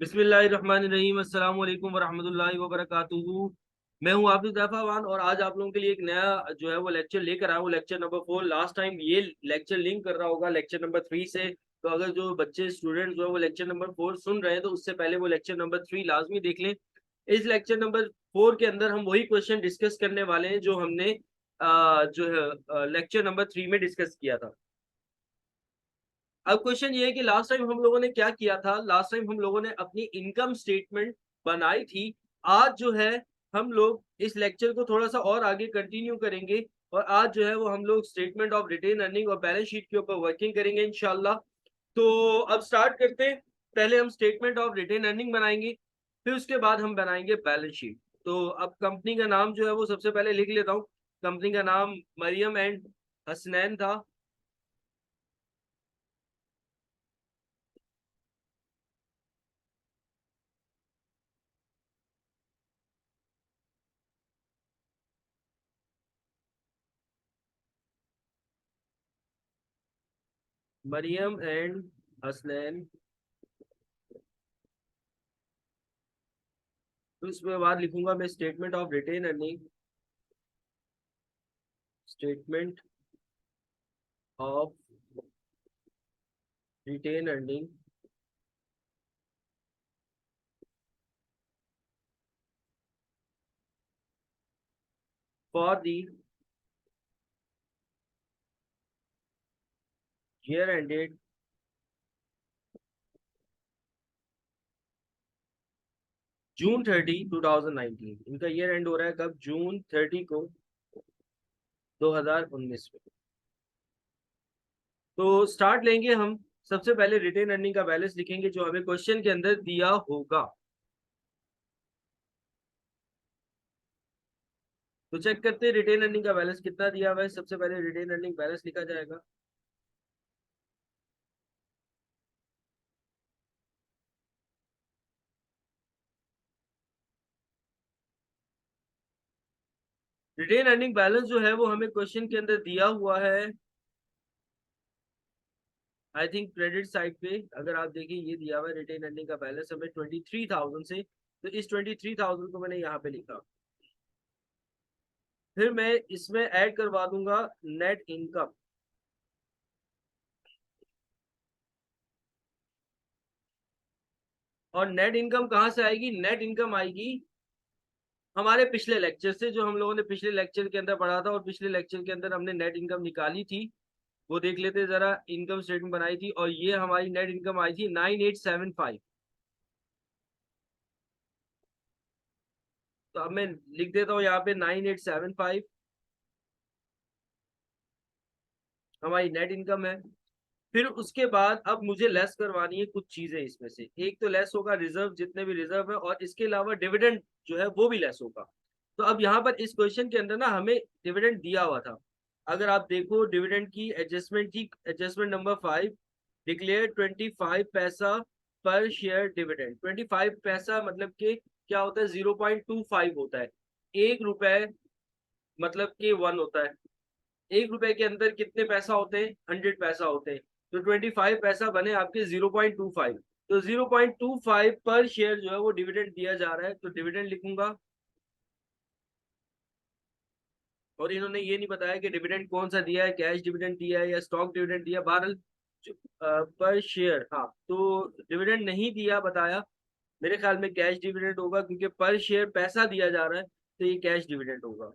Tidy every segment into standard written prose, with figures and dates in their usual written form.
बिस्मिल्लाहिर्रहमानिर्रहीम अस्सलाम वालेकुम वरहमतुल्लाहि वबरकातुहू। मैं हूं आबिद ज़ैफ़ावान और आज आप लोगों के लिए एक नया जो है वो लेक्चर लेकर आया हूँ, लेक्चर नंबर 4। लास्ट टाइम ये लेक्चर लिंक कर रहा होगा लेक्चर नंबर 3 से। तो अगर जो बच्चे स्टूडेंट जो है वो लेक्चर नंबर 4 सुन रहे हैं तो उससे पहले वो लेक्चर नंबर 3 लाजमी देख लें। इस लेक्चर नंबर 4 के अंदर हम वही क्वेश्चन डिस्कस करने वाले हैं जो हमने जो है लेक्चर नंबर 3 में डिस्कस किया था। अब क्वेश्चन ये है कि लास्ट टाइम हम लोगों ने क्या किया था। लास्ट टाइम हम लोगों ने अपनी इनकम स्टेटमेंट बनाई थी। आज जो है हम लोग इस लेक्चर को थोड़ा सा और आगे कंटिन्यू करेंगे और आज जो है वो हम लोग स्टेटमेंट ऑफ रिटेन अर्निंग और बैलेंस शीट के ऊपर वर्किंग करेंगे इंशाल्लाह। तो अब स्टार्ट करते हैं। पहले हम स्टेटमेंट ऑफ रिटेन अर्निंग बनाएंगे, फिर उसके बाद हम बनाएंगे बैलेंस शीट। तो अब कंपनी का नाम जो है वो सबसे पहले लिख लेता हूँ। कंपनी का नाम मरियम एंड हसनैन था। मरियम एंड हसनैन। तो इसमें बाद लिखूंगा मैं statement of retain earning. Statement of retain earning for the year ended June 30 2019। इनका ईयर एंड हो रहा है कब? जून 30 को 2019 में। तो स्टार्ट लेंगे हम। सबसे पहले रिटेन अर्निंग का बैलेंस लिखेंगे जो हमें क्वेश्चन के अंदर दिया होगा। तो चेक करते हैं रिटेन अर्निंग का बैलेंस कितना दिया हुआ है। सबसे पहले रिटेन अर्निंग बैलेंस लिखा जाएगा। रिटेन अर्निंग बैलेंस जो है वो हमें क्वेश्चन के अंदर दिया हुआ है। आई थिंक क्रेडिट साइड पे अगर आप देखें ये दिया हुआ है रिटेन अर्निंग का बैलेंस हमें 23,000 से। तो इस 23,000 को मैंने यहाँ पे लिखा। फिर मैं इसमें ऐड करवा दूंगा नेट इनकम। और नेट इनकम कहाँ से आएगी? नेट इनकम आएगी हमारे पिछले लेक्चर से, जो हम लोगों ने पिछले लेक्चर के अंदर पढ़ा था और पिछले लेक्चर के अंदर हमने नेट इनकम निकाली थी। वो देख लेते जरा। इनकम स्टेटमेंट बनाई थी और ये हमारी नेट इनकम आई थी 9875। तो अब मैं लिख देता हूँ यहाँ पे 9875 हमारी नेट इनकम है। फिर उसके बाद अब मुझे लेस करवानी है कुछ चीजें। इसमें से एक तो लेस होगा रिजर्व, जितने भी रिजर्व है, और इसके अलावा डिविडेंड जो है वो भी लेस होगा। तो अब यहाँ पर इस क्वेश्चन के अंदर ना हमें डिविडेंड दिया हुआ था। अगर आप देखो डिविडेंड की एडजस्टमेंट थी, एडजस्टमेंट नंबर 5। डिक्लेयर 25 पैसा पर शेयर डिविडेंड। 25 पैसा मतलब कि क्या होता है? 0.25 होता है। 1 रुपए मतलब कि 1 होता है। 1 रुपए के अंदर कितने पैसा होते हैं? 100 पैसा होते हैं। तो 25 पैसा बने आपके 0.25। तो 0.25 पर शेयर जो है वो डिविडेंड दिया जा रहा है, तो डिविडेंड लिखूंगा। और इन्होंने ये नहीं बताया कि डिविडेंड कौन सा दिया है, कैश डिविडेंड दिया है या स्टॉक डिविडेंड दिया। बहरहाल पर शेयर, हाँ, तो डिविडेंड नहीं दिया बताया। मेरे ख्याल में कैश डिविडेंड होगा क्योंकि पर शेयर पैसा दिया जा रहा है, तो ये कैश डिविडेंड होगा।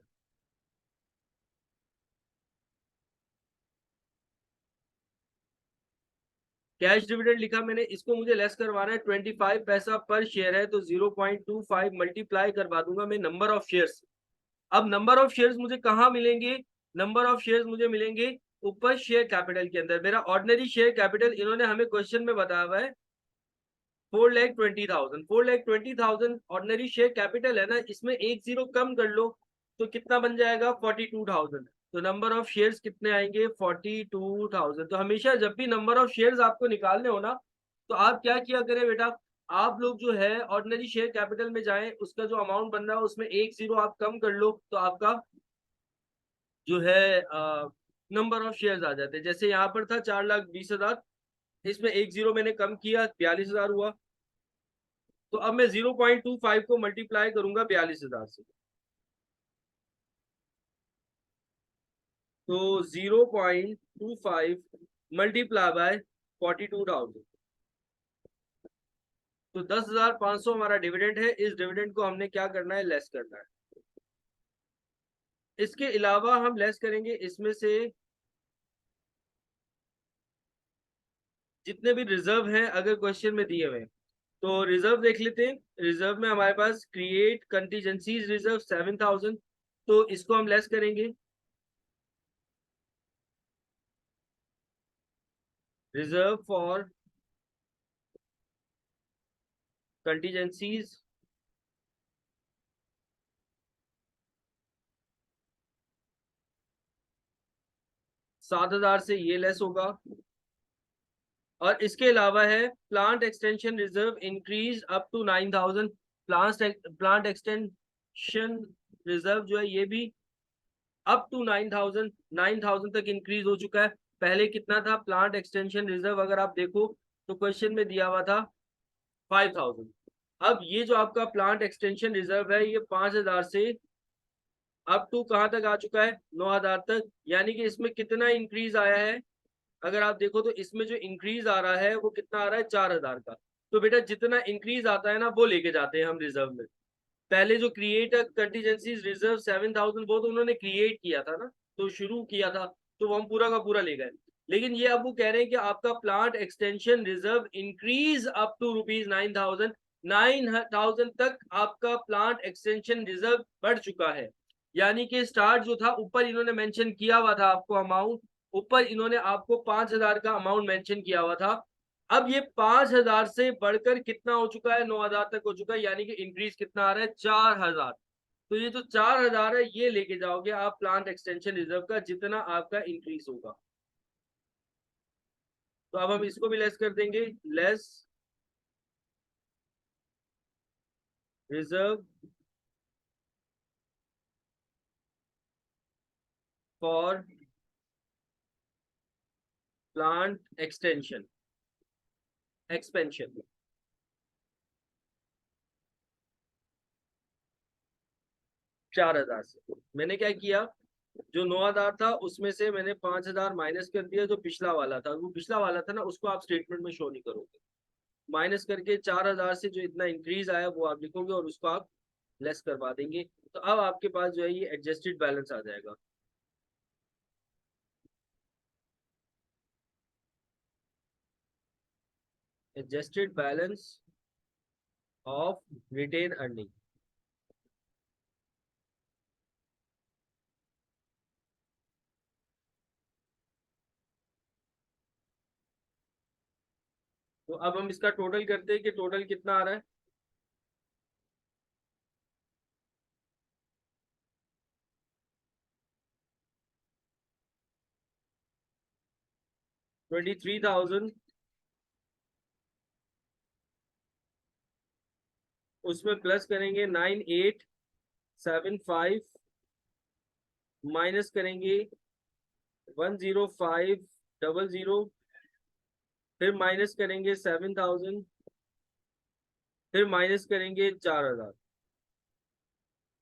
कैश डिविडेंड लिखा मैंने। इसको मुझे लेस करवाना है। 25 पैसा पर शेयर है तो 0.25 मल्टीप्लाई करवा दूंगा मैं नंबर ऑफ शेयर्स। अब नंबर ऑफ शेयर्स मुझे कहाँ मिलेंगे? नंबर ऑफ शेयर्स मुझे मिलेंगे ऊपर शेयर कैपिटल के अंदर। मेरा ऑर्डिनरी शेयर कैपिटल इन्होंने हमें क्वेश्चन में बताया हुआ है 4,20,000। 4,20,000 ऑर्डिनरी शेयर कैपिटल है ना, इसमें एक जीरो कम कर लो तो कितना बन जाएगा? 42,000। तो नंबर ऑफ शेयर्स कितने आएंगे? 42,000। तो हमेशा जब भी नंबर ऑफ शेयर्स आपको निकालने हो ना, तो आप क्या किया करें बेटा, आप लोग जो है ऑर्डिनरी शेयर कैपिटल में जाएं, उसका जो अमाउंट बन रहा है उसमें एक जीरो आप कम कर लो तो आपका जो है नंबर ऑफ शेयर्स आ जाते हैं। जैसे यहाँ पर था 4,20,000, इसमें एक जीरो मैंने कम किया, 42,000 हुआ। तो अब मैं 0.25 को मल्टीप्लाई करूंगा 42,000 से, तो 0.25 मल्टीप्लाई बाय 42,000, तो 10,500 हमारा डिविडेंड है। इस डिविडेंड को हमने क्या करना है, लेस करना है। इसके अलावा हम लेस करेंगे इसमें से जितने भी रिजर्व हैं, अगर क्वेश्चन में दिए हुए हैं। तो रिजर्व देख लेते हैं। रिजर्व में हमारे पास क्रिएट कंटीजेंसीज रिजर्व 7,000, तो इसको हम लेस करेंगे। रिजर्व फॉर कंटीजेंसीज 7,000 से ये लेस होगा। और इसके अलावा है plant extension reserve increase up to 9,000। Plant extension reserve जो है ये भी अप टू 9,000, 9,000 तक इंक्रीज हो चुका है। पहले कितना था प्लांट एक्सटेंशन रिजर्व, अगर आप देखो तो क्वेश्चन में दिया हुआ था 5,000। अब ये जो आपका प्लांट एक्सटेंशन रिजर्व है ये 5,000 से अप टू कहाँ तक आ चुका है, 9,000 तक। यानी कि इसमें कितना इंक्रीज आया है, अगर आप देखो तो इसमें जो इंक्रीज आ रहा है वो कितना आ रहा है, 4,000 का। तो बेटा जितना इंक्रीज आता है ना वो लेके जाते हैं हम रिजर्व में। पहले जो क्रिएट कंटीजेंसीज रिजर्व 7,000 वो तो उन्होंने क्रिएट किया था ना, तो शुरू किया था, तो वो हम पूरा का पूरा ले गए। लेकिन ये अब वो कह रहे हैं कि आपका plant extension reserve increase up to rupees 9,000, 9,000 तक आपका प्लांट एक्सटेंशन रिजर्व बढ़ चुका है। यानी कि स्टार्ट जो था ऊपर इन्होंने मेंशन किया हुआ था आपको अमाउंट, ऊपर इन्होंने आपको 5,000 का अमाउंट मेंशन किया हुआ था। अब ये 5,000 से बढ़कर कितना हो चुका है, 9,000 तक हो चुका है। यानी कि इंक्रीज कितना आ रहा है, 4,000। तो ये जो 4,000 है ये लेके जाओगे आप प्लांट एक्सटेंशन रिजर्व का, जितना आपका इंक्रीज होगा। तो अब हम इसको भी लेस कर देंगे। Less reserve for plant extension expansion. 4,000 से मैंने क्या किया, जो 9,000 था उसमें से मैंने 5,000 माइनस कर दिया। जो पिछला वाला था, वो पिछला वाला था ना, उसको आप स्टेटमेंट में शो नहीं करोगे। माइनस करके 4,000 से जो इतना इंक्रीज आया वो आप लिखोगे और उसको आप लेस करवा देंगे। तो अब आपके पास जो है ये एडजस्टेड बैलेंस आ जाएगा। Adjusted balance of retain earning. तो अब हम इसका टोटल करते हैं कि टोटल कितना आ रहा है। 23,000, उसमें प्लस करेंगे 9,875, माइनस करेंगे 10500, फिर माइनस करेंगे 7,000, फिर माइनस करेंगे 4,000।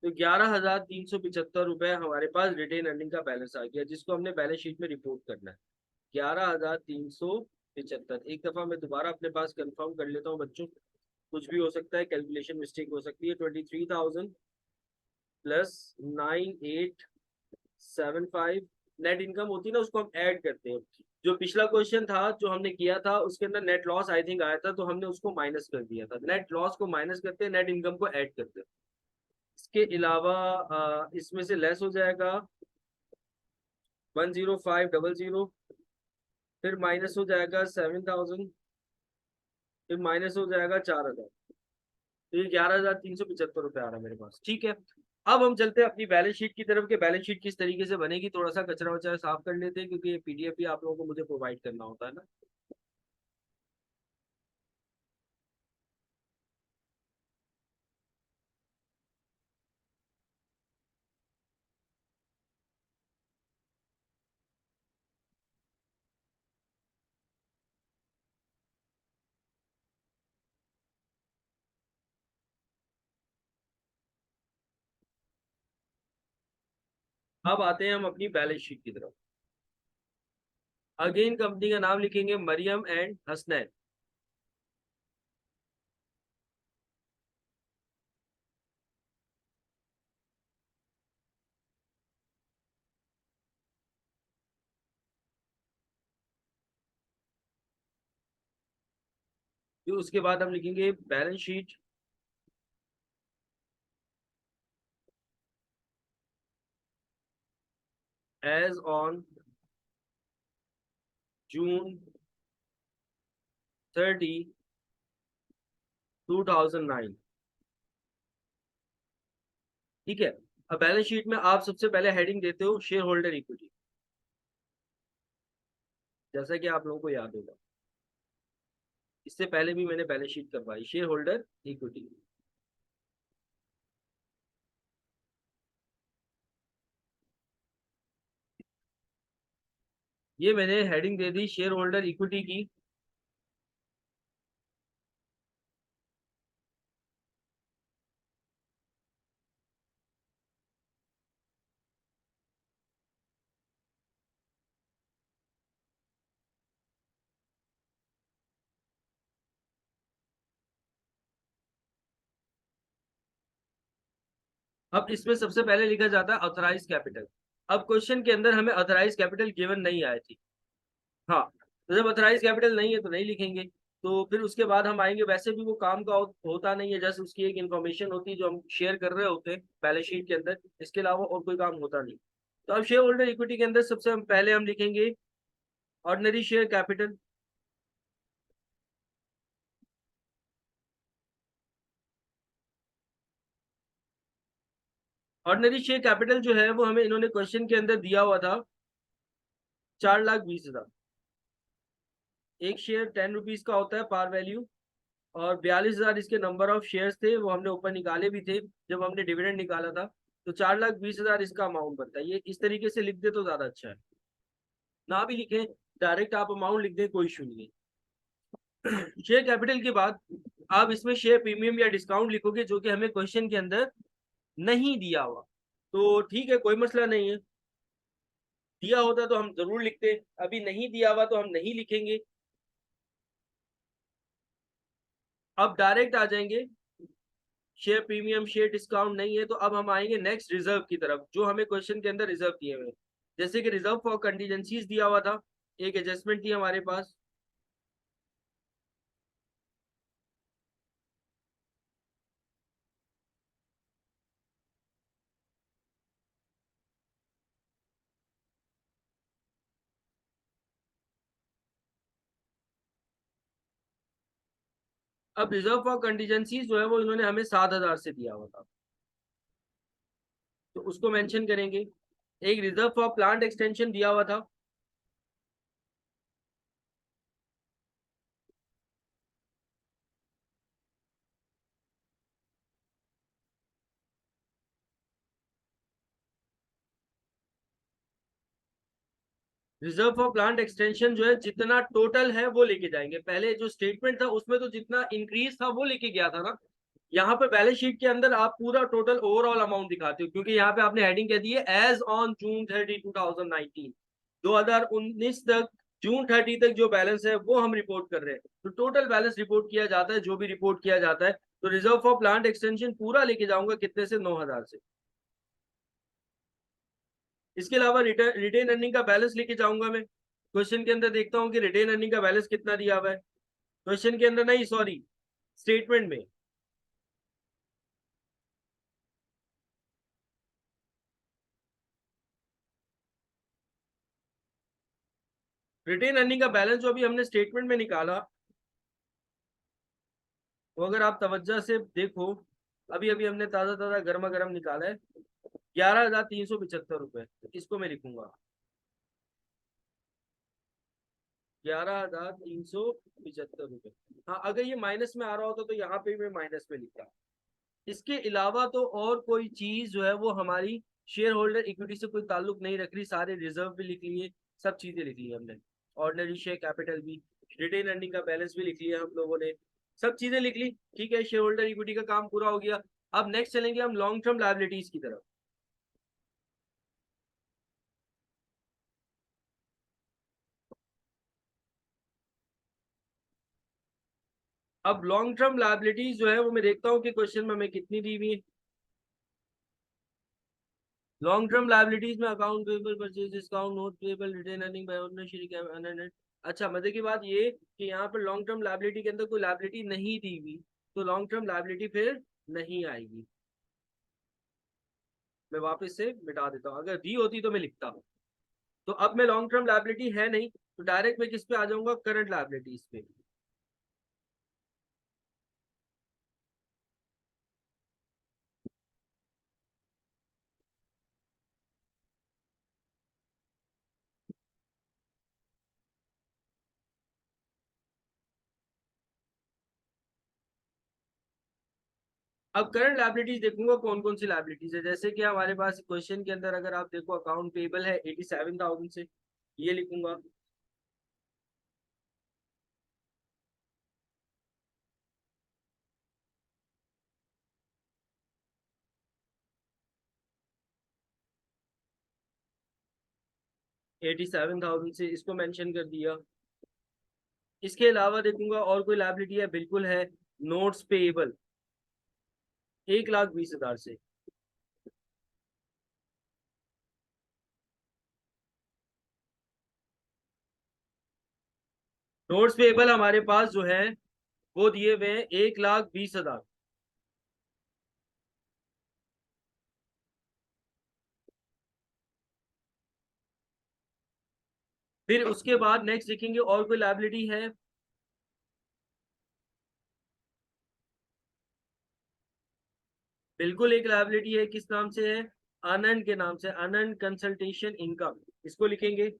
तो 11,375 रुपए हमारे पास रिटेन अर्निंग का बैलेंस आ गया, जिसको हमने बैलेंस शीट में रिपोर्ट करना है। 11,375। एक दफा मैं दोबारा अपने पास कंफर्म कर लेता हूँ बच्चों, कुछ भी हो सकता है, कैलकुलेशन मिस्टेक हो सकती है। 23,000 प्लस 9,875 नेट इनकम होती है ना, उसको हम ऐड करते हैं। जो पिछला क्वेश्चन था जो हमने किया था उसके अंदर नेट लॉस आई थिंक आया था, तो हमने उसको माइनस कर दिया था। नेट लॉस को माइनस करते हैं, नेट इनकम को ऐड करते हैं। इसके अलावा इसमें से लेस हो जाएगा 10500, फिर माइनस हो जाएगा 7,000, फिर माइनस हो जाएगा 4,000। तो ये 11,375 रुपये आ रहा है मेरे पास। ठीक है, अब हम चलते हैं अपनी बैलेंस शीट की तरफ। के बैलेंस शीट किस तरीके से बनेगी, थोड़ा सा कचरा वचरा साफ कर लेते हैं, क्योंकि ये पीडीएफ भी आप लोगों को मुझे प्रोवाइड करना होता है ना। अब आते हैं हम अपनी बैलेंस शीट की तरफ। अगेन कंपनी का नाम लिखेंगे मरियम एंड हसनैन। फिर उसके बाद हम लिखेंगे balance sheet as on June 30, 2009। ठीक है। अब बैलेंस शीट में आप सबसे पहले हेडिंग देते हो शेयर होल्डर इक्विटी, जैसा कि आप लोगों को याद होगा इससे पहले भी मैंने बैलेंस शीट करवाई, शेयर होल्डर इक्विटी। ये मैंने हेडिंग दे दी शेयर होल्डर इक्विटी की। अब इसमें सबसे पहले लिखा जाता है ऑथराइज कैपिटल। अब क्वेश्चन के अंदर हमें ऑथराइज कैपिटल गिवन नहीं आई थी। हाँ, तो जब ऑथराइज कैपिटल नहीं है तो नहीं लिखेंगे। तो फिर उसके बाद हम आएंगे, वैसे भी वो काम का होता नहीं है, जस्ट उसकी एक इन्फॉर्मेशन होती है जो हम शेयर कर रहे होते हैं बैलेंस शीट के अंदर, इसके अलावा और कोई काम होता नहीं। तो अब शेयर होल्डर इक्विटी के अंदर सबसे पहले हम लिखेंगे ordinary share capital. Ordinary share capital जो है वो हमें इन्होंने क्वेश्चन के अंदर दिया हुआ था 4,20,000। एक शेयर 10 रुपीज का होता है पार वैल्यू, और 42,000 इसके नंबर ऑफ शेयर्स थे, वो हमने ऊपर निकाले भी थे जब हमने डिविडेंड निकाला था। तो 4,20,000 इसका अमाउंट बनता है। ये इस तरीके से लिख दे तो ज्यादा अच्छा है, ना भी लिखें डायरेक्ट आप अमाउंट लिख दें, कोई इशू नहीं है। शेयर कैपिटल के बाद आप इसमें शेयर प्रीमियम या डिस्काउंट लिखोगे, जो कि हमें क्वेश्चन के अंदर नहीं दिया हुआ। तो ठीक है, कोई मसला नहीं है, दिया होता तो हम जरूर लिखते, अभी नहीं दिया हुआ तो हम नहीं लिखेंगे। अब डायरेक्ट आ जाएंगे, शेयर प्रीमियम शेयर डिस्काउंट नहीं है तो अब हम आएंगे नेक्स्ट रिजर्व की तरफ, जो हमें क्वेश्चन के अंदर रिजर्व दिए हुए। जैसे कि रिजर्व फॉर कंटीजेंसीज दिया हुआ था, एक एडजस्टमेंट थी हमारे पास। अब रिजर्व फॉर कंटीजेंसीज जो है वो इन्होंने हमें 7,000 से दिया हुआ था, तो उसको मेंशन करेंगे। एक रिजर्व फॉर प्लांट एक्सटेंशन दिया हुआ था। रिजर्व फॉर प्लांट एक्सटेंशन जो है जितना टोटल है वो लेके जाएंगे, पहले जो स्टेटमेंट था उसमें तो जितना इंक्रीज था वो लेके गया था ना। यहाँ पे बैलेंस शीट के अंदर आप पूरा टोटल ओवरऑल अमाउंट दिखाते हो, क्योंकि यहाँ पे आपने हेडिंग कह दी है एज ऑन June 30, 2019, 2019 तक, June 30 तक जो बैलेंस है वो हम रिपोर्ट कर रहे हैं। तो टोटल बैलेंस रिपोर्ट किया जाता है, जो भी रिपोर्ट किया जाता है। तो रिजर्व फॉर प्लांट एक्सटेंशन पूरा लेके जाऊंगा कितने से, 9,000 से। इसके अलावा रिटेन अर्निंग का बैलेंस लेके जाऊंगा मैं। क्वेश्चन के अंदर देखता हूँ कि रिटेन अर्निंग का बैलेंस कितना दिया हुआ है, क्वेश्चन के अंदर नहीं, सॉरी, स्टेटमेंट में। रिटेन अर्निंग का बैलेंस जो अभी हमने स्टेटमेंट में निकाला, वो अगर आप तवज्जो से देखो, अभी अभी हमने ताजा ताजा गर्मा गर्म निकाला है, 11,375 रुपए। इसको मैं लिखूंगा 11,375 रुपए। हाँ, अगर ये माइनस में आ रहा होता तो यहाँ पे मैं माइनस में लिखता। इसके अलावा तो और कोई चीज जो है वो हमारी शेयर होल्डर इक्विटी से कोई ताल्लुक नहीं रख रही। सारे रिजर्व भी लिख लिए, सब चीजें लिख ली हमने, ऑर्डिनरी शेयर कैपिटल भी, रिटेन अर्निंग का बैलेंस भी लिख लिया हम लोगों ने, सब चीजें लिख ली। ठीक है, शेयर होल्डर इक्विटी का काम पूरा हो गया। अब नेक्स्ट चलेंगे हम लॉन्ग टर्म लायबिलिटीज की तरफ। अब लॉन्ग टर्म लायबिलिटीज जो है वो मैं देखता हूँ कि क्वेश्चन में हमें कितनी दी हुई है। लॉन्ग टर्म लायबिलिटीज में account payable, purchase discount, note payable, retain earning by owner, share. अच्छा, मजे की बात ये कि यहाँ पर लॉन्ग टर्म लायबिलिटी के अंदर कोई लायबिलिटी नहीं दी हुई, तो लॉन्ग टर्म लायबिलिटी फिर नहीं आएगी। मैं वापस से मिटा देता हूँ, अगर दी होती तो मैं लिखता हूँ। तो अब मैं लॉन्ग टर्म लायबिलिटी है नहीं, तो डायरेक्ट मैं किस पे आ जाऊंगा, करंट लायबिलिटीज पे। अब करंट लायबिलिटीज देखूंगा कौन कौन सी लायबिलिटीज है। जैसे कि हमारे पास क्वेश्चन के अंदर अगर आप देखो अकाउंट पेबल है 87,000 से, ये लिखूंगा। एटी सेवन थाउजेंड से इसको मेंशन कर दिया। इसके अलावा देखूंगा और कोई लायबिलिटी है, बिल्कुल है, नोट्स पेएबल 1,20,000 से। नोट्स पेएबल हमारे पास जो है वो दिए हुए हैं 1,20,000। फिर उसके बाद नेक्स्ट देखेंगे और कोई लायबिलिटी है। बिल्कुल एक लायबिलिटी है, किस नाम से है, आनंद के नाम से, आनंद कंसल्टेशन इनकम, इसको लिखेंगे।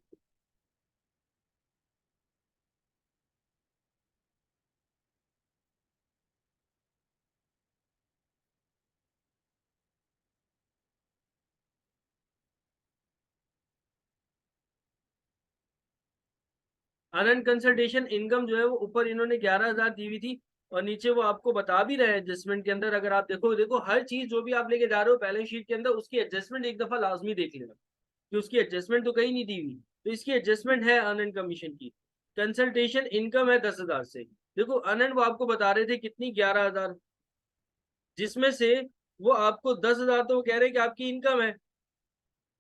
आनंद कंसल्टेशन इनकम जो है वो ऊपर इन्होंने 11,000 दी हुई थी, और नीचे वो आपको बता भी रहे हैं एडजस्टमेंट के अंदर। अगर आप देखो देखो हर चीज जो भी आप लेके जा रहे हो बैलेंस शीट के अंदर, उसकी एडजस्टमेंट एक दफा लाजमी देख लेना कि उसकी एडजस्टमेंट तो कहीं नहीं दी हुई। तो इसकी एडजस्टमेंट है आनंद कमीशन की। कंसल्टेशन इनकम है 10,000 से। देखो आनंद वो आपको बता रहे थे कितनी, 11,000, जिसमें से वो आपको 10,000 तो वो कह रहे हैं कि आपकी इनकम है।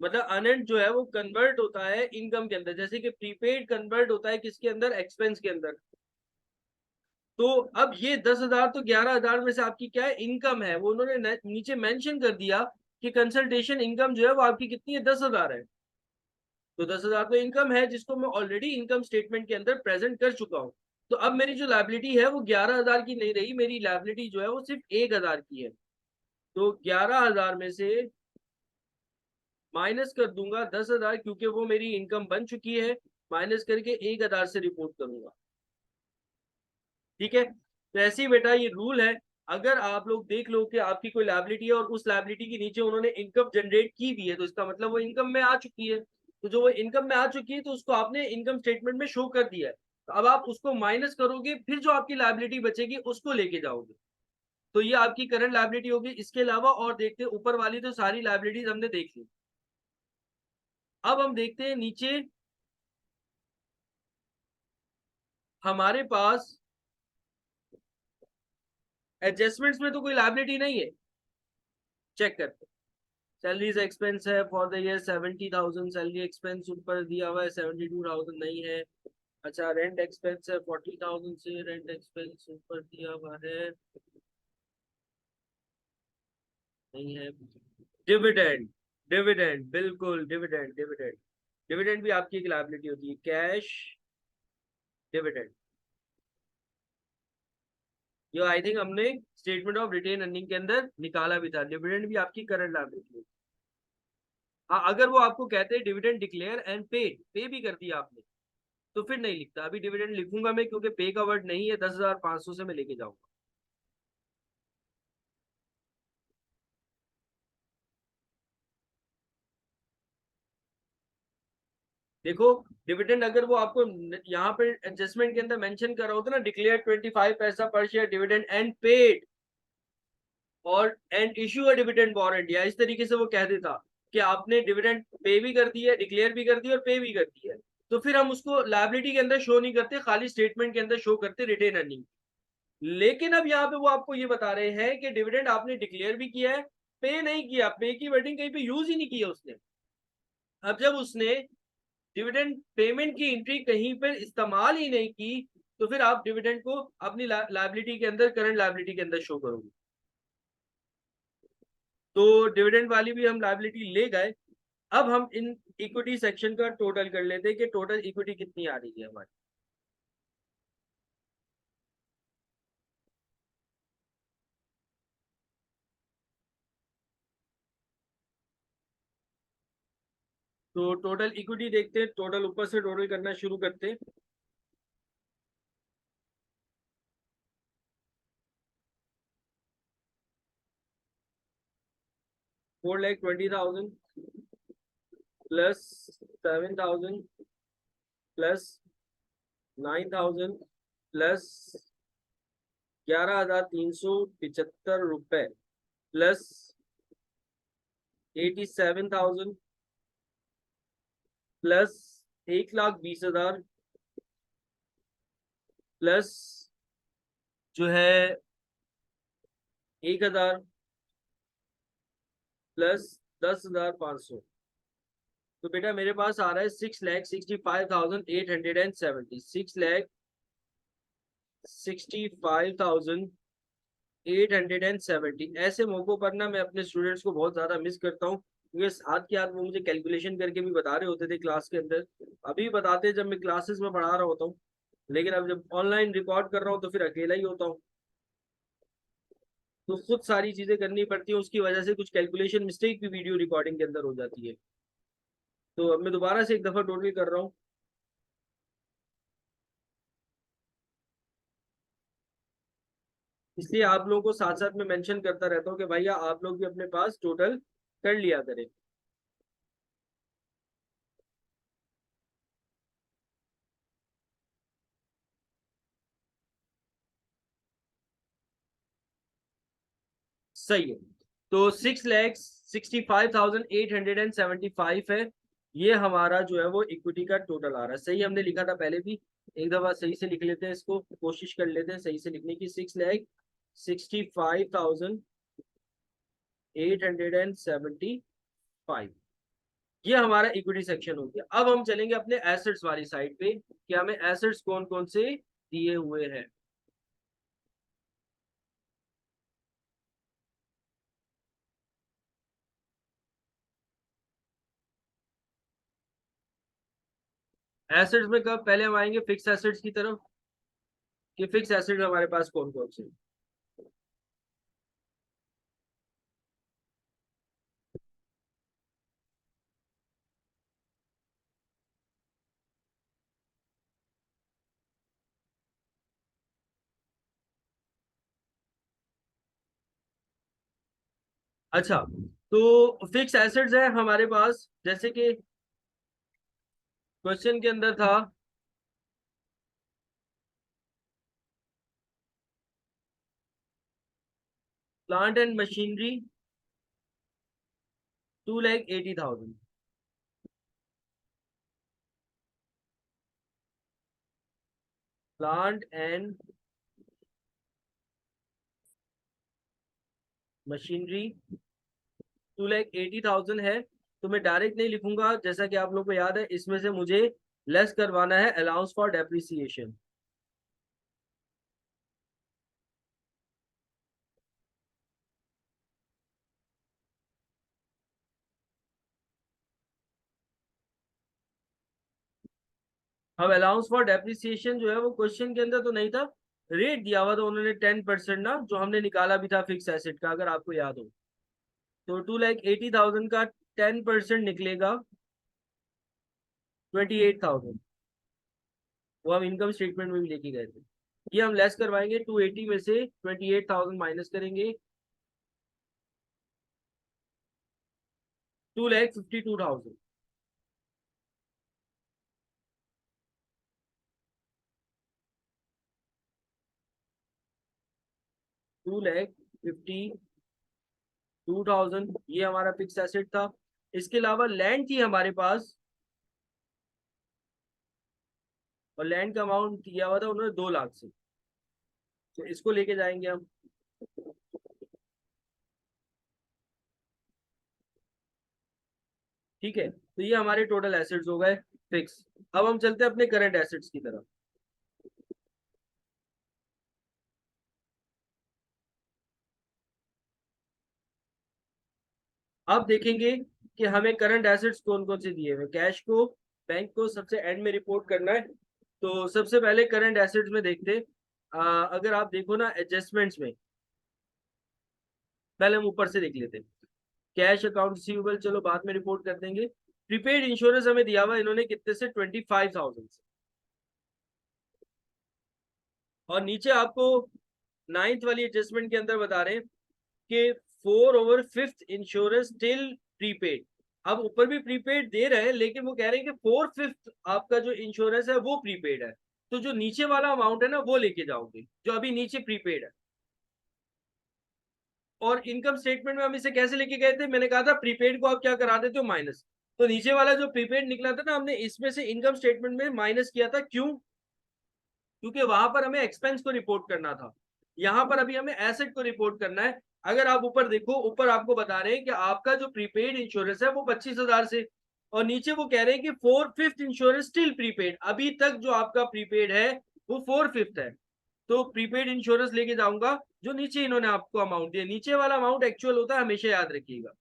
मतलब अनंत जो है वो कन्वर्ट होता है इनकम के अंदर, जैसे कि प्रीपेड कन्वर्ट होता है किसके अंदर, एक्सपेंस के अंदर। तो अब ये 10,000 तो 11,000 में से आपकी क्या है, इनकम है। वो उन्होंने नीचे मेंशन कर दिया कि कंसल्टेशन इनकम जो है वो आपकी कितनी है, 10,000 है। तो 10,000 तो इनकम है जिसको मैं ऑलरेडी इनकम स्टेटमेंट के अंदर प्रेजेंट कर चुका हूँ। तो अब मेरी जो लाइबिलिटी है वो 11,000 की नहीं रही, मेरी लाइबिलिटी जो है वो सिर्फ 1,000 की है। तो 11,000 में से माइनस कर दूंगा 10,000, क्योंकि वो मेरी इनकम बन चुकी है। माइनस करके 1,000 से रिपोर्ट करूंगा। ठीक है, तो ऐसे ही बेटा ये रूल है। अगर आप लोग देख लो कि आपकी कोई लायबिलिटी है और उस लायबिलिटी के नीचे उन्होंने इनकम जनरेट की भी है, तो इसका मतलब वो इनकम में आ चुकी है। तो जो वो इनकम में आ चुकी है तो उसको आपने इनकम स्टेटमेंट में शो कर दिया है। तो अब आप उसको माइनस करोगे, फिर जो आपकी लायबिलिटी बचेगी उसको लेके जाओगे। तो ये आपकी करंट लायबिलिटी होगी। इसके अलावा और देखते हैं, ऊपर वाली तो सारी लायबिलिटीज हमने देख ली। अब हम देखते हैं नीचे हमारे पास एडजस्टमेंट्स में तो कोई लायबिलिटी नहीं है। चेक करते हैं। सैलरीज एक्सपेंस है for the year 70,000, salary expense ऊपर दिया हुआ है 72,000 नहीं है। अच्छा, रेंट एक्सपेंस है 40,000 से, रेंट एक्सपेंस ऊपर दिया हुआ है, नहीं है। डिविडेंड, डिविडेंड बिल्कुल, डिविडेंड, डिविडेंड, डिविडेंड भी आपकी एक लायबिलिटी होती है, कैश डिविडेंड। ये आई थिंक हमने स्टेटमेंट ऑफ रिटेन अर्निंग के अंदर निकाला भी था। डिविडेंड भी आपकी करंट लायबिलिटी है। हाँ, अगर वो आपको कहते हैं डिविडेंड डिक्लेयर एंड पे भी कर दिया आपने, तो फिर नहीं लिखता। अभी डिविडेंड लिखूंगा मैं, क्योंकि पे का वर्ड नहीं है, 10,500 से मैं लेके जाऊंगा। देखो, डिविडेंड अगर वो आपको यहाँ पे एडजस्टमेंट के अंदर मेंशन कर रहा होता ना, डिक्लेयर 25 पैसा पर शेयर डिविडेंड एंड पेड, और and issue a dividend warrant, या इस तरीके से वो कह देता कि आपने डिविडेंड पे भी कर दिया है, डिक्लेयर भी कर दिया और पे भी कर दिया है, तो फिर हम उसको लायबिलिटी के अंदर शो नहीं करते, खाली स्टेटमेंट के अंदर शो करते रिटेन अर्निंग। लेकिन अब यहाँ पे वो आपको ये बता रहे हैं कि डिविडेंड आपने डिक्लेयर भी किया है, पे नहीं किया, पे की वर्डिंग कहीं पे यूज ही नहीं किया उसने। अब जब उसने डिविडेंड पेमेंट की एंट्री कहीं पर इस्तेमाल ही नहीं की, तो फिर आप डिविडेंड को अपनी लायबिलिटी के अंदर, करंट लायबिलिटी के अंदर शो करोगे। तो डिविडेंड वाली भी हम लायबिलिटी ले गए। अब हम इन इक्विटी सेक्शन का टोटल कर लेते हैं कि टोटल इक्विटी कितनी आ रही है हमारी। तो टोटल इक्विटी देखते हैं, टोटल ऊपर से टोटल करना शुरू करते हैं। 4,20,000 प्लस 7,000 प्लस 9,000 प्लस 11,375 रुपए प्लस 87,000 प्लस 1,20,000 प्लस जो है 1,000 प्लस 10,500। तो बेटा मेरे पास आ रहा है 6,65,870, 6,65,870। ऐसे मौकों पर ना मैं अपने स्टूडेंट्स को बहुत ज्यादा मिस करता हूँ, क्योंकि हाथ के हाथ वो मुझे कैलकुलेशन करके भी बता रहे होते थे क्लास के अंदर, अभी बताते जब मैं क्लासेस में पढ़ा रहा होता हूँ। लेकिन अब जब ऑनलाइन रिकॉर्ड कर रहा हूँ तो फिर अकेला ही होता हूँ, तो खुद सारी चीजें करनी पड़ती है, उसकी वजह से कुछ कैलकुलेशन मिस्टेक भी वीडियो रिकॉर्डिंग के अंदर हो जाती है। तो अब मैं दोबारा से एक दफा टोटल कर रहा हूँ। इसलिए आप लोगों को साथ साथ में मेंशन करता रहता हूँ कि भैया आप लोग भी अपने पास टोटल कर लिया करें। सही है। तो 6,65,875 है, ये हमारा जो है वो इक्विटी का टोटल आ रहा है। सही हमने लिखा था पहले भी, एक दफा सही से लिख लेते हैं, इसको कोशिश कर लेते हैं सही से लिखने की। 6,65,875, ये हमारा इक्विटी सेक्शन हो गया। अब हम चलेंगे अपने एसेट्स वाली साइड पे कि हमें एसेट्स कौन कौन से दिए हुए हैं। एसेट्स में कब पहले हम आएंगे फिक्स एसेट्स की तरफ, कि फिक्स एसेट्स हमारे पास कौन कौन से। अच्छा, तो फिक्स एसेट्स है हमारे पास, जैसे कि क्वेश्चन के अंदर था plant and machinery 2,80,000, plant and machinery 2,80,000 है। तो मैं डायरेक्ट नहीं लिखूंगा, जैसा कि आप लोग को याद है, इसमें से मुझे लेस करवाना है अलाउंस फॉर डेप्रिसिएशन। अब अलाउंस फॉर डेप्रिसिएशन जो है वो क्वेश्चन के अंदर तो नहीं था, रेट दिया हुआ था उन्होंने 10% ना, जो हमने निकाला भी था फिक्स एसेट का, अगर आपको याद हो। तो 2,80,000 का 10% निकलेगा 28,000, वो हम इनकम स्टेटमेंट में भी लेके गए थे। ये हम लेस करवाएंगे, 280 में से 28,000 माइनस करेंगे, 2,52,000। 2,52,000 ये हमारा फिक्स एसेट था। इसके अलावा लैंड थी हमारे पास, और लैंड का अमाउंट दिया हुआ था उन्होंने 2 लाख से। तो इसको लेके जाएंगे हम। ठीक है, तो ये हमारे टोटल एसेट्स हो गए फिक्स। अब हम चलते हैं अपने करंट एसेट्स की तरफ। अब देखेंगे कि हमें करंट एसेट्स कौन कौन से दिए हुए, कैश को, बैंक को सबसे एंड में रिपोर्ट करना है। तो सबसे पहले करंट एसेट्स में देखते हैं। अगर आप देखो ना एडजस्टमेंट्स में, पहले हम ऊपर से देख लेते हैं। कैश अकाउंट रिसीवेबल चलो बाद में रिपोर्ट कर देंगे। प्रीपेड इंश्योरेंस हमें दिया हुआ इन्होंने कितने से, 25,000 से। और नीचे आपको नाइन्थ वाली एडजस्टमेंट के अंदर बता रहे हैं कि 4/5 इंश्योरेंस टिल प्रीपेड। अब ऊपर भी प्रीपेड दे रहे हैं, लेकिन वो कह रहे हैं कि 4/5 आपका जो इंश्योरेंस है वो प्रीपेड है। तो जो नीचे वाला अमाउंट है ना वो लेके जाओगे, जो अभी नीचे प्रीपेड है। और इनकम स्टेटमेंट में हम इसे कैसे लेके गए थे, मैंने कहा था प्रीपेड को आप क्या करा देते हो, माइनस। तो नीचे वाला जो प्रीपेड निकला था ना, हमने इसमें से इनकम स्टेटमेंट में माइनस किया था। क्यों? क्योंकि वहां पर हमें एक्सपेंस को रिपोर्ट करना था, यहाँ पर अभी हमें एसेट को रिपोर्ट करना है। अगर आप ऊपर देखो, ऊपर आपको बता रहे हैं कि आपका जो प्रीपेड इंश्योरेंस है वो 25,000 से, और नीचे वो कह रहे हैं कि 4/5 इंश्योरेंस स्टिल प्रीपेड, अभी तक जो आपका प्रीपेड है वो 4/5 है। तो प्रीपेड इंश्योरेंस लेके जाऊंगा, जो नीचे इन्होंने आपको अमाउंट दिया, नीचे वाला अमाउंट एक्चुअल होता है, हमेशा याद रखिएगा।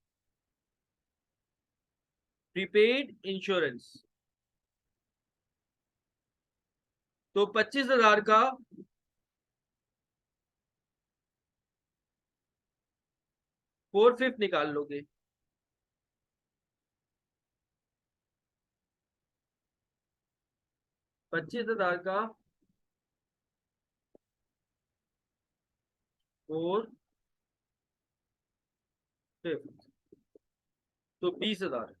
प्रीपेड इंश्योरेंस तो 25,000 का 4/5 निकाल लोगे। 25,000 का 4/5 तो 20,000।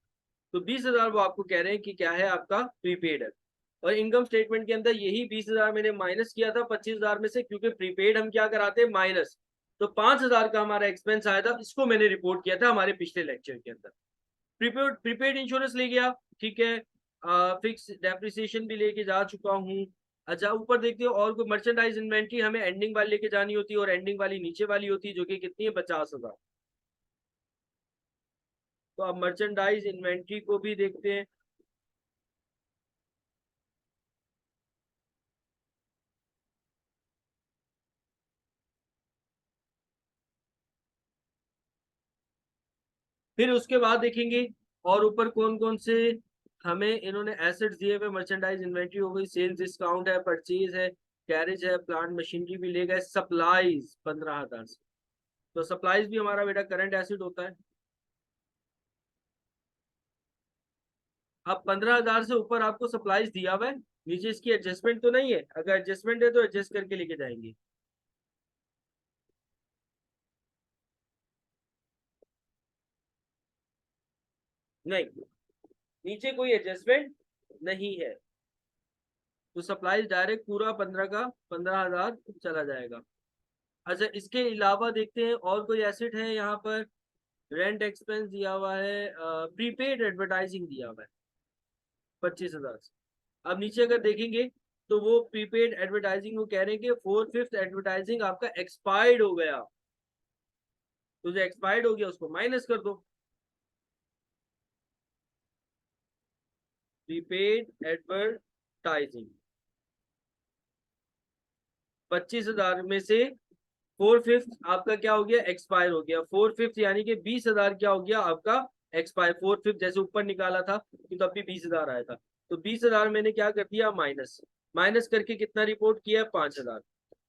तो 20,000 वो आपको कह रहे हैं कि क्या है, आपका प्रीपेड है। और इनकम स्टेटमेंट के अंदर यही 20,000 मैंने माइनस किया था 25,000 में से, क्योंकि प्रीपेड हम क्या कराते हैं, माइनस। तो 5,000 का हमारा एक्सपेंस आया था, इसको मैंने रिपोर्ट किया था हमारे पिछले लेक्चर के अंदर। प्रीपेड प्रीपेड इंश्योरेंस ले गया, ठीक है। फिक्स डेप्रिसिएशन भी लेके जा चुका हूँ। अच्छा, ऊपर देखते हो और कोई मर्चेंडाइज इन्वेंट्री हमें एंडिंग वाली लेके जानी होती है, और एंडिंग वाली नीचे वाली होती है, जो कि कितनी है, 50,000। तो अब मर्चेंडाइज इन्वेंट्री को भी देखते हैं। फिर उसके बाद देखेंगे और ऊपर कौन कौन से हमें इन्होंने एसेट्स दिए हुए। मर्चेंडाइज इन्वेंट्री हो गई, सेल्स डिस्काउंट है, परचेज है, कैरेज है, प्लांट मशीनरी भी ले गए, सप्लाईज 15,000 से। तो सप्लाईज भी हमारा बेटा करंट एसेट होता है। अब 15,000 से ऊपर आपको सप्लाईज दिया हुआ है, नीचे इसकी एडजस्टमेंट तो नहीं है, अगर एडजस्टमेंट है तो एडजस्ट करके लेके जाएंगे। नहीं, नीचे कोई एडजस्टमेंट नहीं है, तो सप्लाईज डायरेक्ट पूरा 15,000 चला जाएगा। अच्छा, इसके अलावा देखते हैं और कोई एसेट है यहाँ पर। रेंट एक्सपेंस दिया हुआ है, प्रीपेड एडवर्टाइजिंग दिया हुआ है 25,000 से। अब नीचे अगर देखेंगे तो वो प्रीपेड एडवर्टाइजिंग वो कह रहे हैं कि 4/5 एडवर्टाइजिंग आपका एक्सपायर्ड हो गया, तो जो एक्सपायर्ड हो गया उसको माइनस कर दो। प्रीपेड एडवर्टाइजिंग 25,000 में से 4/5 आपका क्या हो गया, एक्सपायर हो गया। 4/5 यानी कि 20,000 क्या हो गया आपका एक्सपायर। 4/5 जैसे ऊपर निकाला था तो तब भी 20,000 आया था, तो 20,000 मैंने क्या कर दिया, माइनस। माइनस करके कितना रिपोर्ट किया, 5,000।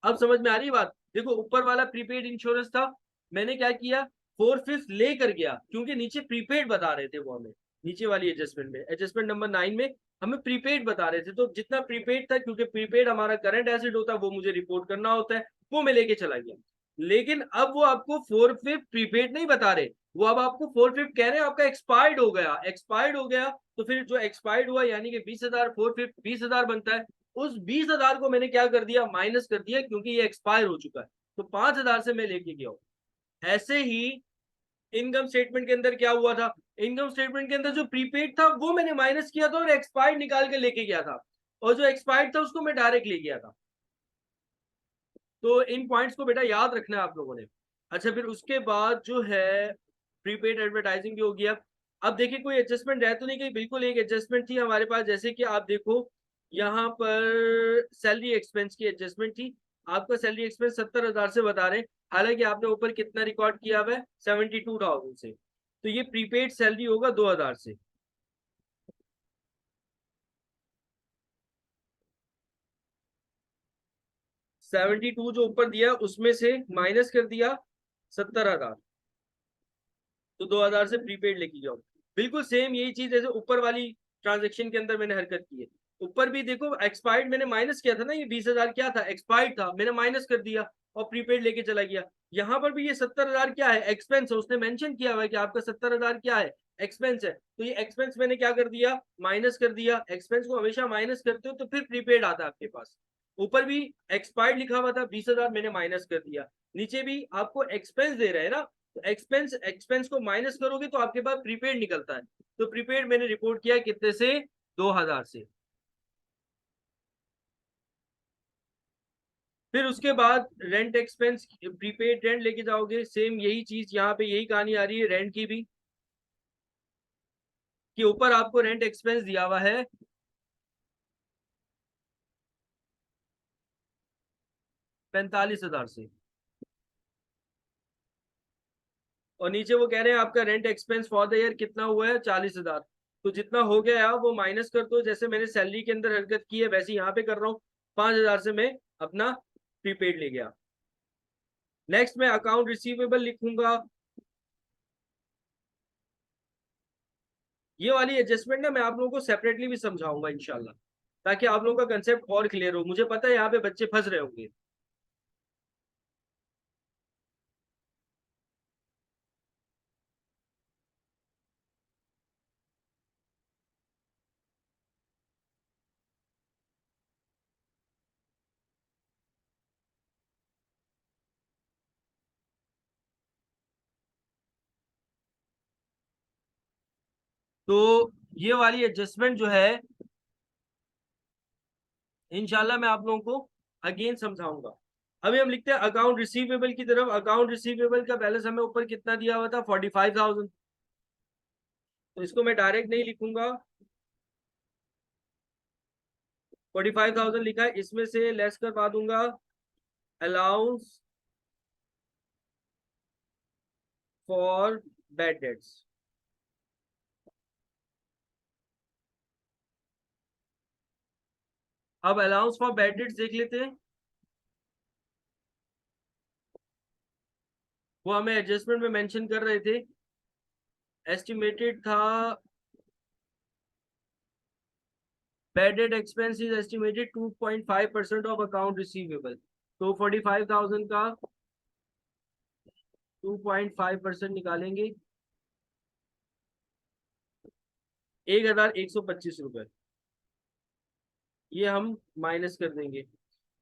अब समझ में आ रही है बात? देखो, ऊपर वाला प्रीपेड इंश्योरेंस था, मैंने क्या किया, 4/5 ले कर गया, क्योंकि नीचे प्रीपेड बता रहे थे वो हमें। नीचे वाली एडजस्टमेंट में, एडजस्टमेंट नंबर 9 में हमें प्रीपेड बता रहे थे, तो जितना प्रीपेड था, क्योंकि प्रीपेड हमारा करंट एसेट होता है, वो मुझे रिपोर्ट करना होता है, वो मैं लेके चला गया। लेकिन अब वो आपको 4/5 प्रीपेड नहीं बता रहे, वो अब आपको 4/5 कह रहे हैं आपका एक्सपायर्ड हो गया, एक्सपायर्ड हो गया। तो फिर जो एक्सपायर्ड हुआ यानी कि 20,000, 4/5 20,000 बनता है। उस 20,000 को मैंने क्या कर दिया, माइनस कर दिया, क्योंकि ये एक्सपायर हो चुका है। तो 5,000 से मैं लेके गया हूं। ऐसे ही इनकम स्टेटमेंट के अंदर क्या हुआ था, इनकम स्टेटमेंट के अंदर जो प्रीपेड था वो मैंने माइनस किया था और एक्सपायर्ड निकाल के लेके गया था, और जो एक्सपायर्ड था उसको मैं डायरेक्ट ले गया था। तो इन पॉइंट्स को बेटा याद रखना है आप लोगों ने। अच्छा, फिर उसके बाद जो है प्रीपेड एडवर्टाइजिंग भी हो गया। अब देखिए कोई एडजस्टमेंट रह तो नहीं गई, बिल्कुल एक एडजस्टमेंट थी हमारे पास, जैसे कि आप देखो यहाँ पर सैलरी एक्सपेंस की एडजस्टमेंट थी। आपका सैलरी एक्सपेंस 70,000 से बता रहे हैं, हालांकि आपने ऊपर कितना रिकॉर्ड किया हुआ है 72,000 से, तो ये प्रीपेड सैलरी होगा 2,000 से। 72 जो ऊपर दिया उसमें से माइनस कर दिया 70,000, तो 2,000 से प्रीपेड लेके जाओ। बिल्कुल सेम यही चीज जैसे ऊपर वाली ट्रांजेक्शन के अंदर मैंने हरकत की है। ऊपर भी देखो एक्सपायर्ड मैंने माइनस किया था ना, ये 20,000 क्या था, एक्सपायर्ड था, मैंने माइनस कर दिया और प्रीपेड लेके चला गया। यहाँ पर भी ये 70,000 क्या है, एक्सपेंस है, उसने मेंशन किया हुआ है कि आपका 70,000 क्या है, एक्सपेंस है, तो ये एक्सपेंस मैंने क्या कर दिया, माइनस कर दिया। एक्सपेंस को हमेशा माइनस करते हो तो फिर प्रीपेड आता है आपके पास। ऊपर भी एक्सपायर्ड लिखा हुआ था 20,000, मैंने माइनस कर दिया। नीचे भी आपको एक्सपेंस दे रहे हैं ना, तो एक्सपेंस एक्सपेंस को माइनस करोगे तो आपके पास प्रीपेड निकलता है। तो प्रीपेड मैंने रिपोर्ट किया कितने से, 2,000 से। फिर उसके बाद रेंट एक्सपेंस, प्रीपेड रेंट लेके जाओगे, सेम यही चीज यहाँ पे यही कहानी आ रही है रेंट की भी, कि ऊपर आपको रेंट एक्सपेंस दिया हुआ है 45,000 से, और नीचे वो कह रहे हैं आपका rent expense for the year कितना हुआ है, 40,000। तो जितना हो गया है वो माइनस कर दो, जैसे मैंने सैलरी के अंदर हरकत की है वैसे यहाँ पे कर रहा हूँ। 5,000 से मैं अपना प्रीपेड ले गया। नेक्स्ट मैं अकाउंट रिसीवेबल लिखूंगा। ये वाली एडजस्टमेंट ना मैं आप लोगों को सेपरेटली भी समझाऊंगा इंशाल्लाह, ताकि आप लोगों का कंसेप्ट और क्लियर हो। मुझे पता है यहाँ पे बच्चे फंस रहे होंगे। तो ये वाली एडजस्टमेंट जो है इंशाल्लाह मैं आप लोगों को अगेन समझाऊंगा। अभी हम लिखते हैं अकाउंट रिसीवेबल की तरफ। अकाउंट रिसीवेबल का बैलेंस हमें ऊपर कितना दिया हुआ था, 45,000। तो इसको मैं डायरेक्ट नहीं लिखूंगा, 45,000 लिखा है, इसमें से लेस करवा दूंगा अलाउंस फॉर बैड डेट्स। अब अलाउंस फॉर बैड डेट्स देख लेते हैं, वो हमें एडजस्टमेंट में मेंशन कर रहे थे। एस्टिमेटेड था bad debt expense is estimated 2.5% of account receivable, तो 45,000 का 2.5% निकालेंगे, 1,125 रुपए, ये हम माइनस कर देंगे।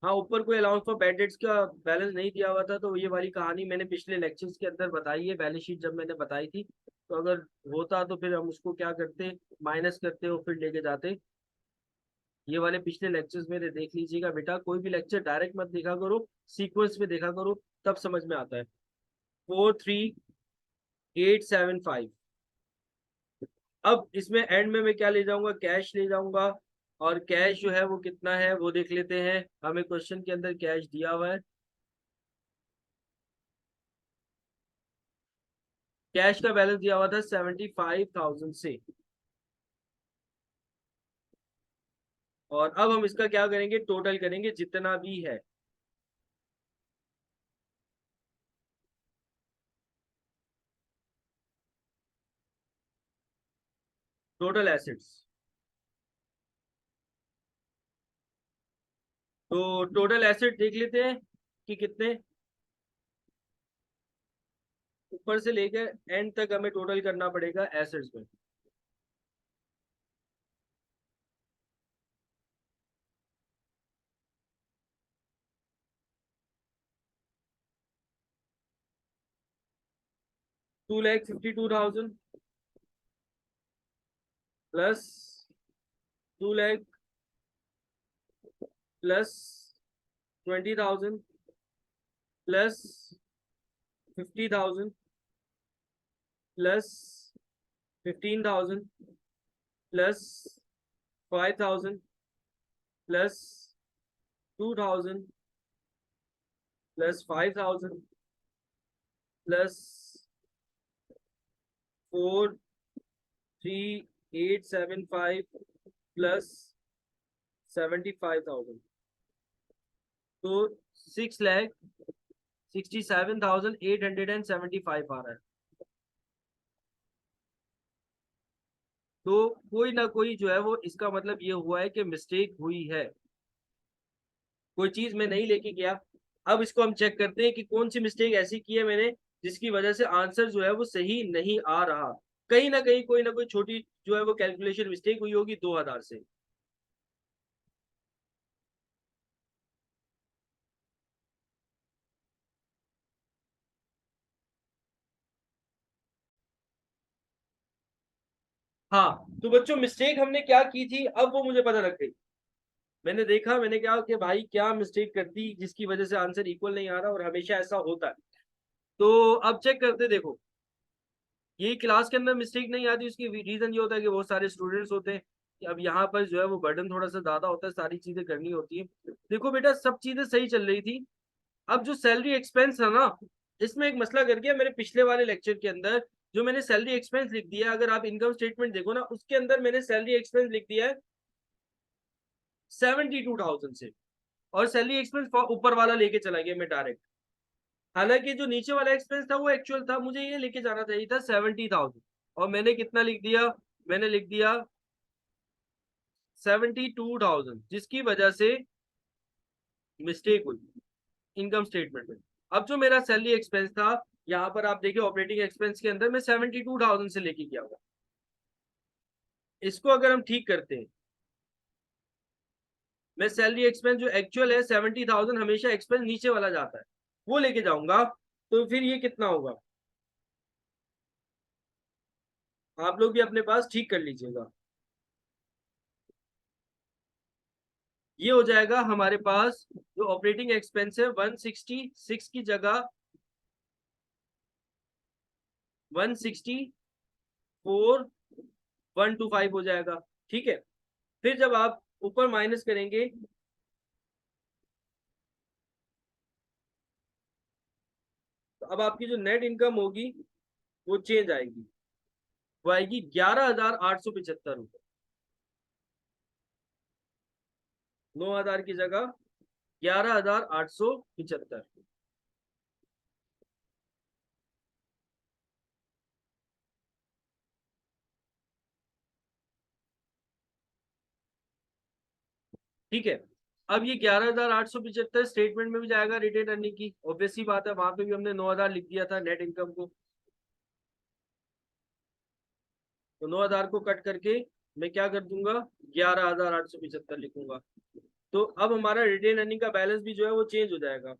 हाँ, ऊपर कोई अलाउंस फॉर बैड डेट्स का बैलेंस नहीं दिया हुआ था, तो ये वाली कहानी मैंने पिछले लेक्चर्स के अंदर बताई है, बैलेंस शीट जब मैंने बताई थी। तो अगर होता तो फिर हम उसको क्या करते, माइनस करते और फिर लेके जाते। ये वाले पिछले लेक्चर्स मेरे देख लीजिएगा बेटा, कोई भी लेक्चर डायरेक्ट मत देखा करो, सीक्वेंस में देखा करो, तब समझ में आता है। 43875। अब इसमें एंड में मैं क्या ले जाऊंगा, कैश ले जाऊंगा। और कैश जो है वो कितना है वो देख लेते हैं, हमें क्वेश्चन के अंदर कैश दिया हुआ है। कैश का बैलेंस दिया हुआ था 75,000 से। और अब हम इसका क्या करेंगे, टोटल करेंगे जितना भी है। टोटल एसेट्स, तो टोटल एसेट देख लेते हैं कि कितने, ऊपर से लेकर एंड तक हमें टोटल करना पड़ेगा एसेट्स में। 2,52,000 plus 2 lakh plus 20,000 plus 50,000 plus 15,000 plus 5,000 plus 2,000 plus 5,000 plus 43875 plus 75,000, तो 6,67,875 आ रहा है। तो कोई ना कोई जो है वो, इसका मतलब ये हुआ है कि मिस्टेक हुई है, कोई चीज मैं नहीं लेके गया। अब इसको हम चेक करते हैं कि कौन सी मिस्टेक ऐसी की है मैंने जिसकी वजह से आंसर जो है वो सही नहीं आ रहा। कहीं ना कहीं कोई ना कोई छोटी जो है वो कैलकुलेशन मिस्टेक हुई होगी 2,000 से। हाँ, तो बच्चों मिस्टेक हमने क्या की थी अब वो मुझे पता लग गई। मैंने देखा, मैंने कहा कि भाई क्या मिस्टेक कर दी जिसकी वजह से आंसर इक्वल नहीं आ रहा, और हमेशा ऐसा होता है। तो अब चेक करते, देखो ये क्लास के अंदर मिस्टेक नहीं आती, उसकी रीजन ये होता है कि बहुत सारे स्टूडेंट्स होते हैं कि अब यहाँ पर जो है वो बर्डन थोड़ा सा ज्यादा होता है, सारी चीजें करनी होती है। देखो बेटा, सब चीजें सही चल रही थी। अब जो सैलरी एक्सपेंस है ना, इसमें एक मसला कर गया मेरे पिछले वाले लेक्चर के अंदर। जो मैंने सैलरी एक्सपेंस लिख दिया, अगर आप इनकम स्टेटमेंट देखो ना, उसके अंदर मैंने सैलरी एक्सपेंस लिख दिया है 72,000 से, और सैलरी एक्सपेंस ऊपर वाला लेके चला गया मैं डायरेक्ट। हालांकि जो नीचे वाला एक्सपेंस था वो एक्चुअल था, मुझे ये लेके जाना चाहिए था 70,000, और मैंने कितना लिख दिया, मैंने लिख दिया 72,000, जिसकी वजह से मिस्टेक हुई इनकम स्टेटमेंट में। अब जो मेरा सैलरी एक्सपेंस था, यहाँ पर आप देखिए ऑपरेटिंग एक्सपेंस के अंदर मैं 72,000 से लेके गया हुआ। इसको अगर हम ठीक करते हैं, मैं सैलरी एक्सपेंस जो एक्चुअल है 70,000, हमेशा एक्सपेंस नीचे वाला जाता है, वो लेके जाऊंगा, तो फिर ये कितना होगा, आप लोग भी अपने पास ठीक कर लीजिएगा। ये हो जाएगा हमारे पास जो ऑपरेटिंग एक्सपेंस है 166 की जगह 164,125 हो जाएगा। ठीक है, फिर जब आप ऊपर माइनस करेंगे, तो अब आपकी जो नेट इनकम होगी वो चेंज आएगी, वो आएगी 11,875 रुपये। 9,000 की जगह 11,875। ठीक है, अब ये 11,875 स्टेटमेंट में भी जाएगा रिटेन अर्निंग की, ऑब्वियस सी बात है, वहां पे भी हमने 9,000 लिख दिया था नेट इनकम को। तो 9,000 को कट करके मैं क्या कर दूंगा, 11,875 लिखूंगा। तो अब हमारा रिटेन अर्निंग का बैलेंस भी जो है वो चेंज हो जाएगा।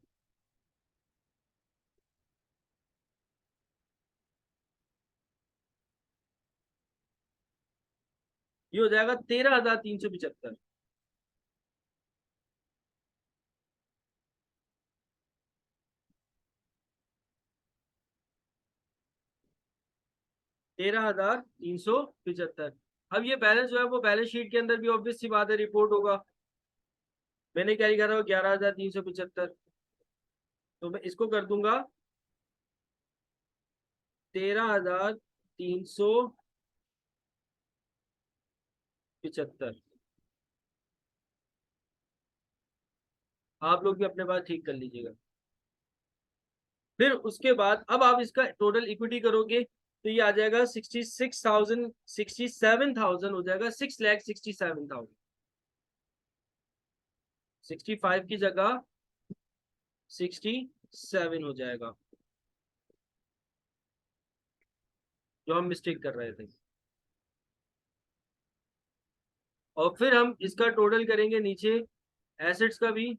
ये हो जाएगा 13,375। 13,375। अब ये बैलेंस जो है वो बैलेंस शीट के अंदर भी ऑब्वियस सी बात है रिपोर्ट होगा। मैंने क्या लिखा था, 11,375, तो मैं इसको कर दूंगा 13,375। आप लोग भी अपने पास ठीक कर लीजिएगा। फिर उसके बाद अब आप इसका टोटल इक्विटी करोगे, तो ये आ जाएगा 66,000, 67,000 हो जाएगा, 6,67,000। 65 की जगह 67 हो जाएगा, जो हम मिस्टेक कर रहे थे। और फिर हम इसका टोटल करेंगे नीचे एसेट्स का भी,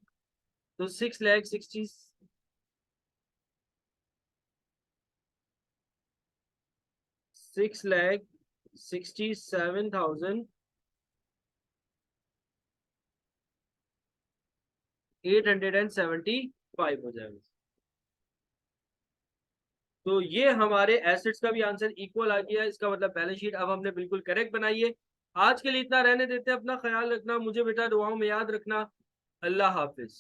तो 6,67,875 हो जाएगा। तो ये हमारे एसेट्स का भी आंसर इक्वल आ गया, इसका मतलब बैलेंस शीट अब हमने बिल्कुल करेक्ट बनाई है। आज के लिए इतना रहने देते हैं, अपना ख्याल रखना, मुझे बेटा दुआओं में याद रखना। अल्लाह हाफिज।